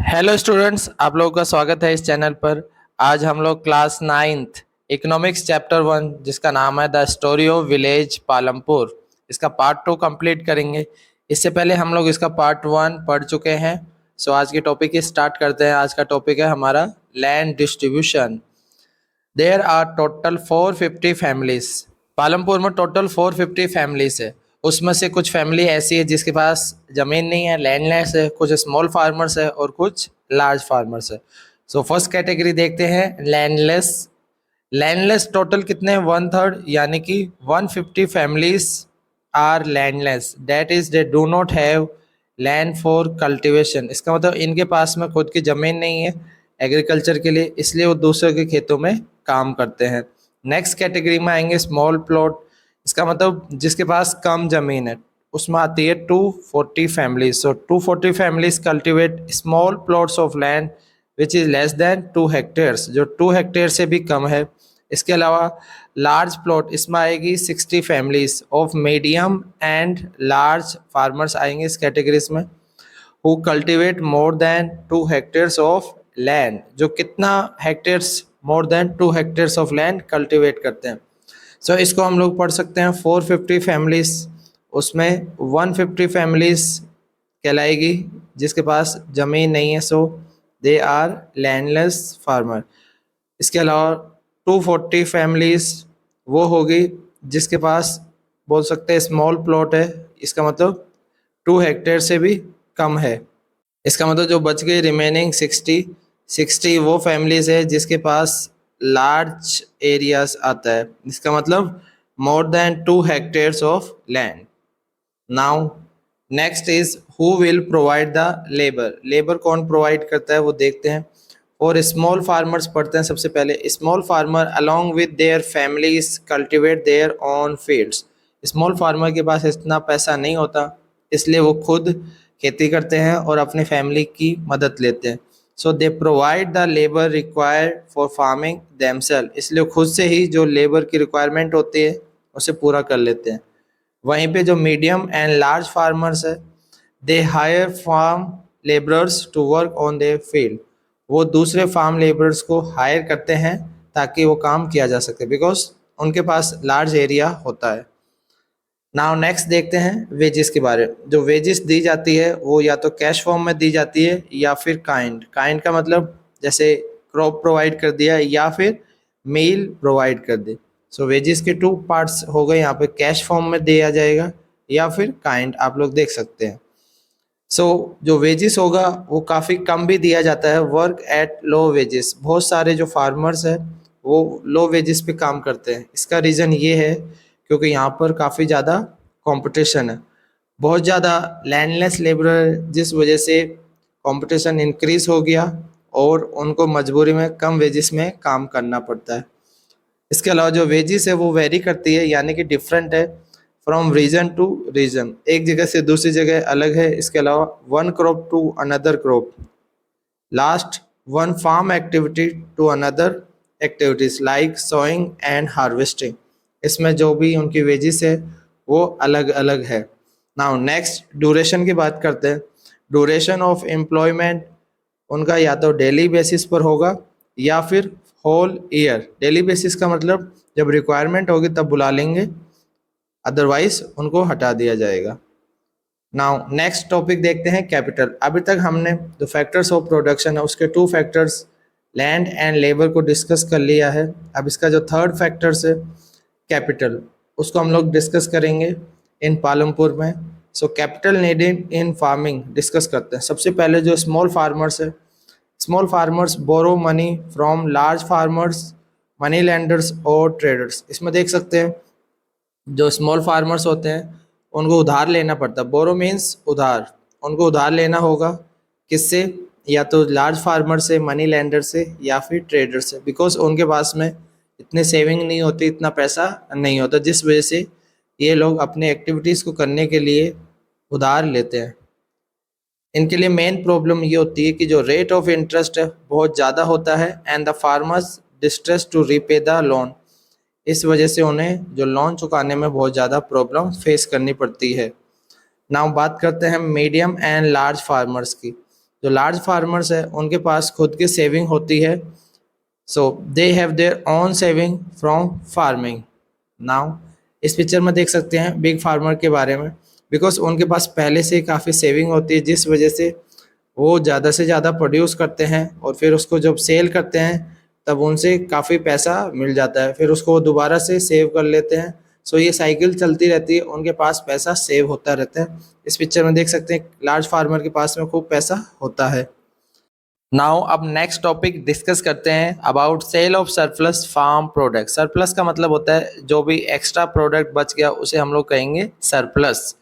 Hello students, आप लोगों का स्वागत है इस चैनल पर। आज हम लोग क्लास 9th इकोनॉमिक्स चैप्टर 1 जिसका नाम है the story of village Palampur, इसका पार्ट 2 कंप्लीट करेंगे। इससे पहले हम लोग इसका पार्ट 1 पढ़ चुके हैं। सो आज की टॉपिक स्टार्ट करते हैं। आज का टॉपिक है हमारा land distribution. There are total 450 families. Palampur में टोटल 450 फैमिलीज है। उसमें से कुछ फैमिली ऐसी है जिसके पास ज़मीन नहीं है, लैंडलेस है, कुछ स्मॉल फार्मर्स है और कुछ लार्ज फार्मर्स है। सो फर्स्ट कैटेगरी देखते हैं, लैंडलेस। लैंडलेस टोटल कितने हैं? 1/3, यानी कि 150 families are landless, that is they do not have land for cultivation. इसका मतलब इनके पास में खुद की ज़मीन नहीं है एग्रीकल्चर के लिए, इसलिए वो दूसरों के खेतों में काम करते हैं। नेक्स्ट कैटेगरी में आएंगे स्मॉल प्लॉट। इसका मतलब जिसके पास कम ज़मीन है, उसमें आती है 240 families. So 240 families cultivate small plots of land which is less than 2 hectares, जो 2 हेक्टेयर से भी कम है। इसके अलावा लार्ज प्लॉट, इसमें आएगी 60 families of medium and large farmers आएंगे इस कैटेगरीज में, who cultivate more than 2 hectares of land, जो कितना hectares? More than 2 hectares of land cultivate करते हैं। सो इसको हम लोग पढ़ सकते हैं 450 फैमिलीज, उसमें 150 फैमिलीज कहलाएगी जिसके पास ज़मीन नहीं है, so they are landless farmer. इसके अलावा 240 फैमिलीज वो होगी जिसके पास बोल सकते हैं स्मॉल प्लॉट है, इसका मतलब 2 हेक्टेयर से भी कम है। इसका मतलब जो बच गई रिमेनिंग 60 वो फैमिलीज है जिसके पास लार्ज एरियाज आता है, इसका मतलब more than 2 hectares of land. Now next is who will provide the labour. Labour कौन प्रोवाइड करता है वो देखते हैं। और स्मॉल फार्मर्स पढ़ते हैं सबसे पहले। Small farmer along with their families cultivate their own fields. Small farmer के पास इतना पैसा नहीं होता, इसलिए वो खुद खेती करते हैं और अपनी फैमिली की मदद लेते हैं। So they provide the labour required for farming themselves, इसलिए खुद से ही जो लेबर की रिक्वायरमेंट होती है उसे पूरा कर लेते हैं। वहीं पे जो मीडियम एंड लार्ज फार्मर्स है, they hire farm labourers to work on their field, वो दूसरे फार्म लेबरर्स को हायर करते हैं ताकि वो काम किया जा सके, बिकॉज उनके पास लार्ज एरिया होता है। नाउ नेक्स्ट देखते हैं वेजेस के बारे में। जो वेजेस दी जाती है वो या तो कैश फॉर्म में दी जाती है या फिर काइंड का मतलब जैसे क्रॉप प्रोवाइड कर दिया या फिर मील प्रोवाइड कर दी। सो वेजेस के 2 पार्ट्स हो गए यहाँ पे, कैश फॉर्म में दिया जाएगा या फिर काइंड, आप लोग देख सकते हैं। सो जो वेजेस होगा वो काफ़ी कम भी दिया जाता है, वर्क एट लो वेजेस। बहुत सारे जो फार्मर्स हैं वो लो वेजेस पे काम करते हैं। इसका रीज़न ये है क्योंकि यहाँ पर काफ़ी ज़्यादा कंपटीशन है, बहुत ज़्यादा लैंडलेस लेबर, जिस वजह से कंपटीशन इंक्रीज हो गया और उनको मजबूरी में कम वेजेस में काम करना पड़ता है। इसके अलावा जो वेजेस है वो वेरी करती है, यानी कि डिफरेंट है फ्रॉम रीजन टू रीजन, एक जगह से दूसरी जगह अलग है। इसके अलावा one crop to another crop, last one farm activity to another activities like sowing and harvesting, इसमें जो भी उनकी वेजेस है वो अलग अलग है। नाउ नेक्स्ट ड्यूरेशन की बात करते हैं। ड्यूरेशन ऑफ एम्प्लॉयमेंट उनका या तो डेली बेसिस पर होगा या फिर होल ईयर। डेली बेसिस का मतलब जब रिक्वायरमेंट होगी तब बुला लेंगे, अदरवाइज उनको हटा दिया जाएगा। नाउ नेक्स्ट टॉपिक देखते हैं कैपिटल। अभी तक हमने जो फैक्टर्स ऑफ प्रोडक्शन है उसके 2 फैक्टर्स लैंड एंड लेबर को डिस्कस कर लिया है। अब इसका जो थर्ड फैक्टर्स है कैपिटल, उसको हम लोग डिस्कस करेंगे इन पालमपुर में। So capital needed in farming discuss करते हैं। सबसे पहले जो स्मॉल फार्मर्स है, small farmers borrow money from large farmers, money lenders और ट्रेडर्स। इसमें देख सकते हैं जो स्मॉल फार्मर्स होते हैं उनको उधार लेना पड़ता है। बोरो मीन्स उधार, उनको उधार लेना होगा किससे? या तो लार्ज फार्मर से, मनी लैंडर से या फिर ट्रेडर से, बिकॉज उनके पास में इतने सेविंग नहीं होती, इतना पैसा नहीं होता, जिस वजह से ये लोग अपने एक्टिविटीज़ को करने के लिए उधार लेते हैं। इनके लिए मेन प्रॉब्लम ये होती है कि जो रेट ऑफ इंटरेस्ट है बहुत ज़्यादा होता है and the farmers distress to repay the loan, इस वजह से उन्हें जो लोन चुकाने में बहुत ज़्यादा प्रॉब्लम फेस करनी पड़ती है। नाउ बात करते हैं मीडियम एंड लार्ज फार्मर्स की। जो लार्ज फार्मर्स है उनके पास खुद की सेविंग होती है, so they have their own saving from farming. Now इस पिक्चर में देख सकते हैं बिग फार्मर के बारे में, बिकॉज उनके पास पहले से काफ़ी सेविंग होती है, जिस वजह से वो ज़्यादा से ज़्यादा प्रोड्यूस करते हैं और फिर उसको जब सेल करते हैं तब उनसे काफ़ी पैसा मिल जाता है, फिर उसको वो दोबारा से सेव कर लेते हैं। सो ये साइकिल चलती रहती है, उनके पास पैसा सेव होता रहता है। इस पिक्चर में देख सकते हैं लार्ज फार्मर के पास में खूब पैसा होता है। नाउ अब नेक्स्ट टॉपिक डिस्कस करते हैं about sale of surplus farm product. Surplus का मतलब होता है जो भी एक्स्ट्रा प्रोडक्ट बच गया उसे हम लोग कहेंगे सरप्लस।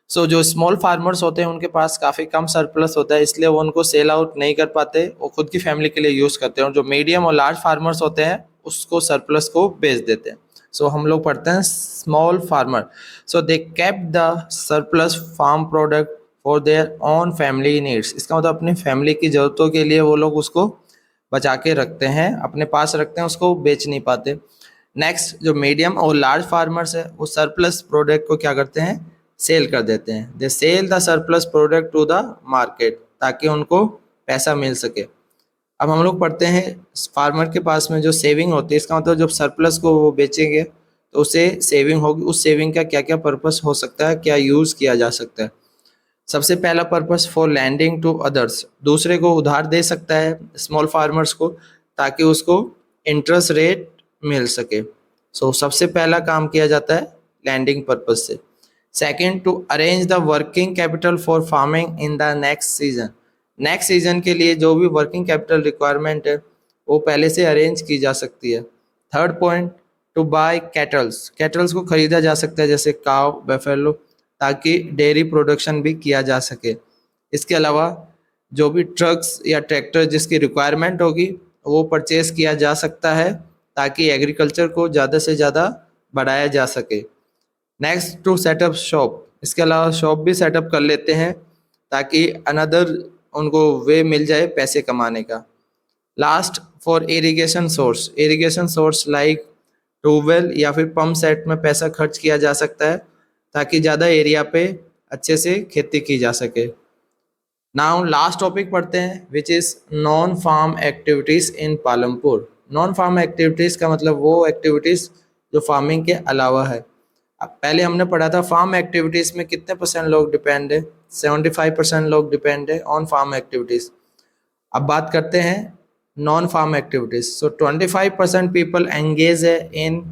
सो जो स्मॉल फार्मर्स होते हैं उनके पास काफ़ी कम सरप्लस होता है, इसलिए वो उनको सेल आउट नहीं कर पाते, वो खुद की फैमिली के लिए यूज़ करते हैं। और जो मीडियम और लार्ज फार्मर्स होते हैं उसको सरप्लस को बेच देते हैं। सो हम लोग पढ़ते हैं small farmer. So they kept the surplus farm product for their own family needs. इसका मतलब अपनी फैमिली की ज़रूरतों के लिए वो लोग उसको बचा के रखते हैं, अपने पास रखते हैं, उसको बेच नहीं पाते। नेक्स्ट जो मीडियम और लार्ज फार्मर्स है वो सरप्लस प्रोडक्ट को क्या करते हैं, सेल कर देते हैं। They sell the surplus product to the market, ताकि उनको पैसा मिल सके। अब हम लोग पढ़ते हैं फार्मर के पास में जो सेविंग होती है, इसका मतलब जब सरप्लस को वो बेचेंगे तो उसे सेविंग होगी, उस सेविंग का क्या क्या पर्पस हो सकता है, क्या यूज़ किया जा सकता है। सबसे पहला purpose for lending to others, दूसरे को उधार दे सकता है स्मॉल फार्मर्स को, ताकि उसको इंटरेस्ट रेट मिल सके। सो सबसे पहला काम किया जाता है लैंडिंग पर्पस से। Second, to arrange the working capital for farming in the next season. Next season के लिए जो भी वर्किंग कैपिटल रिक्वायरमेंट है वो पहले से अरेंज की जा सकती है। Third point, to buy cattles, cattles को खरीदा जा सकता है जैसे काव, बेफेलो, ताकि डेयरी प्रोडक्शन भी किया जा सके। इसके अलावा जो भी ट्रक्स या ट्रैक्टर जिसकी रिक्वायरमेंट होगी वो परचेज किया जा सकता है, ताकि एग्रीकल्चर को ज़्यादा से ज़्यादा बढ़ाया जा सके। नेक्स्ट, टू सेटअप शॉप, इसके अलावा शॉप भी सेटअप कर लेते हैं ताकि अनदर उनको वे मिल जाए पैसे कमाने का। Last, for irrigation source, irrigation source like tubewell या फिर पंप सेट में पैसा खर्च किया जा सकता है, ताकि ज़्यादा एरिया पे अच्छे से खेती की जा सके। नाउ लास्ट टॉपिक पढ़ते हैं which is non farm activities in Palampur. Non farm activities का मतलब वो एक्टिविटीज़ जो फार्मिंग के अलावा है। अब पहले हमने पढ़ा था फार्म एक्टिविटीज़ में कितने परसेंट लोग डिपेंड है, 75% लोग डिपेंड है ऑन फार्म एक्टिविटीज़। अब बात करते हैं non farm activities. So 25% people engage है in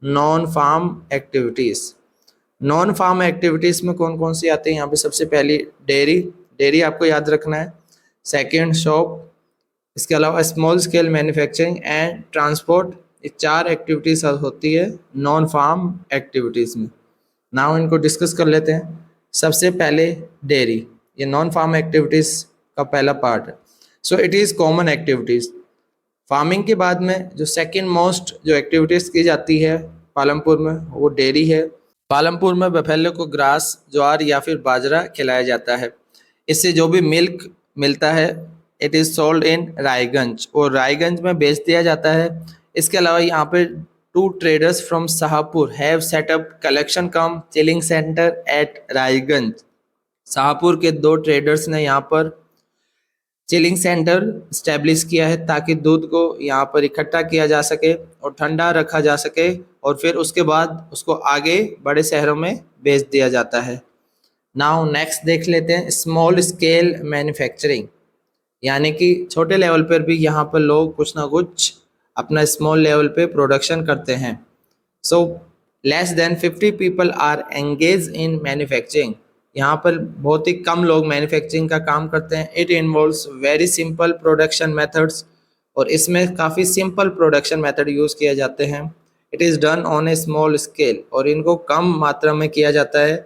non farm activities. Non farm activities में कौन कौन सी आती है यहाँ पे, सबसे पहली डेयरी, डेयरी आपको याद रखना है। सेकंड, शॉप, इसके अलावा small scale manufacturing and transport. ये 4 एक्टिविटीज़ होती है नॉन फार्म एक्टिविटीज़ में। नाउ इनको डिस्कस कर लेते हैं। सबसे पहले डेयरी, ये नॉन फार्म एक्टिविटीज़ का पहला पार्ट है। So it is common activities. Farming के बाद में जो सेकंड मोस्ट जो एक्टिविटीज़ की जाती है पालमपुर में वो डेयरी है। पालमपुर में बफेलो को ग्रास, ज्वार या फिर बाजरा खिलाया जाता है। इससे जो भी मिल्क मिलता है it is sold in Raiganj, और रायगंज में बेच दिया जाता है। इसके अलावा यहाँ पे 2 traders from Shahpur have setup collection come chilling centre at Raiganj. Shahpur के 2 ट्रेडर्स ने यहाँ पर चिलिंग सेंटर स्टैब्लिश किया है, ताकि दूध को यहाँ पर इकट्ठा किया जा सके और ठंडा रखा जा सके, और फिर उसके बाद उसको आगे बड़े शहरों में बेच दिया जाता है। नाउ नेक्स्ट देख लेते हैं स्मॉल स्केल मैन्युफैक्चरिंग, यानी कि छोटे लेवल पर भी यहाँ पर लोग कुछ ना कुछ अपना स्मॉल लेवल पे प्रोडक्शन करते हैं। So less than 50 people are engage in manufacturing, यहाँ पर बहुत ही कम लोग मैन्युफैक्चरिंग का काम करते हैं। It involves very simple production methods, और इसमें काफ़ी सिंपल प्रोडक्शन मेथड यूज़ किए जाते हैं। It is done on A small scale, और इनको कम मात्रा में किया जाता है।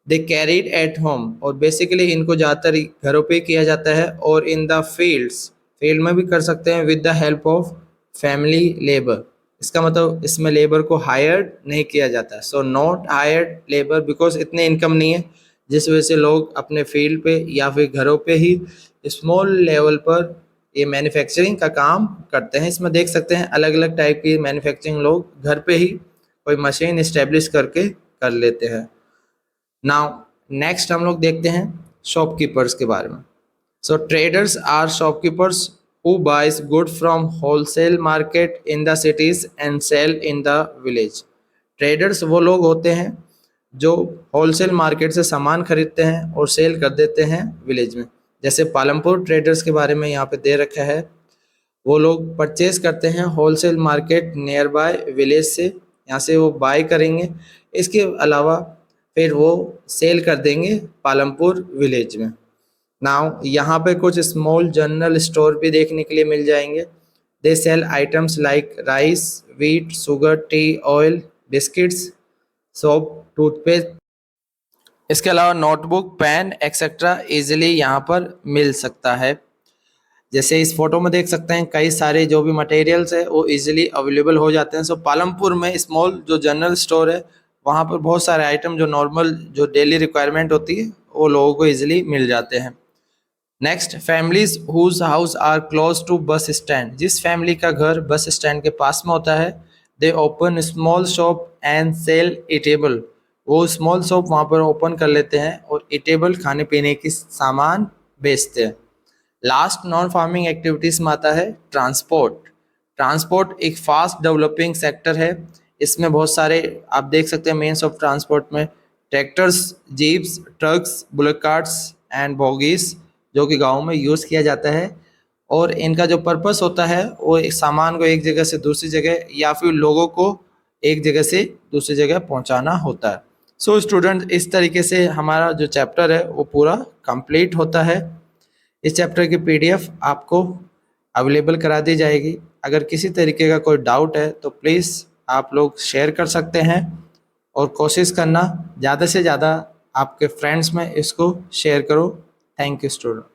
दे कैरीड एट होम, और बेसिकली इनको ज़्यादातर घरों पे किया जाता है, और इन द फील्ड्स, फील्ड में भी कर सकते हैं with the help of family labour. इसका मतलब इसमें लेबर को हायर्ड नहीं किया जाता। So not hired labour, because इतने इनकम नहीं है, जिस वजह से लोग अपने फील्ड पे या फिर घरों पे ही स्मॉल लेवल पर ये मैन्युफैक्चरिंग का काम करते हैं। इसमें देख सकते हैं अलग अलग टाइप की मैन्युफैक्चरिंग लोग घर पे ही कोई मशीन इस्टेब्लिश करके कर लेते हैं। नाउ नेक्स्ट हम लोग देखते हैं शॉपकीपर्स के बारे में। So traders are shopkeepers who buys good from wholesale market in the cities and sell in the village. Traders वो लोग होते हैं जो होलसेल मार्केट से सामान खरीदते हैं और सेल कर देते हैं विलेज में। जैसे पालमपुर ट्रेडर्स के बारे में यहाँ पे दे रखा है, वो लोग परचेज करते हैं wholesale market near by village से, यहाँ से वो बाय करेंगे। इसके अलावा फिर वो सेल कर देंगे पालमपुर विलेज में। नाउ यहाँ पे कुछ स्मॉल जनरल स्टोर भी देखने के लिए मिल जाएंगे। They sell items like rice, wheat, sugar, T, oil, biscuits, soap, toothpaste. इसके अलावा नोटबुक, पेन एक्सेट्रा इजीली यहाँ पर मिल सकता है। जैसे इस फोटो में देख सकते हैं कई सारे जो भी मटेरियल्स है वो इजीली अवेलेबल हो जाते हैं। सो पालमपुर में स्मॉल जो जनरल स्टोर है वहाँ पर बहुत सारे आइटम जो नॉर्मल जो डेली रिक्वायरमेंट होती है वो लोगों को इजीली मिल जाते हैं। Next, families whose house are close to bus stand. जिस फैमिली का घर बस स्टैंड के पास में होता है, they open small shop and sell eatable. वो स्मॉल शॉप वहाँ पर ओपन कर लेते हैं और इटेबल खाने पीने की सामान बेचते हैं। लास्ट, नॉन फार्मिंग एक्टिविटीज़ में आता है ट्रांसपोर्ट। ट्रांसपोर्ट एक फास्ट डेवलपिंग सेक्टर है। इसमें बहुत सारे आप देख सकते हैं मेन्स ऑफ ट्रांसपोर्ट में tractors, jeeps, trucks, bullock carts and bogies जो कि गाँव में यूज़ किया जाता है। और इनका जो पर्पस होता है वो एक सामान को एक जगह से दूसरी जगह या फिर लोगों को एक जगह से दूसरी जगह पहुंचाना होता है। सो स्टूडेंट, इस तरीके से हमारा जो चैप्टर है वो पूरा कंप्लीट होता है। इस चैप्टर की पीडीएफ आपको अवेलेबल करा दी जाएगी। अगर किसी तरीके का कोई डाउट है तो प्लीज़ आप लोग शेयर कर सकते हैं और कोशिश करना ज़्यादा से ज़्यादा आपके फ्रेंड्स में इसको शेयर करो। Thank you student.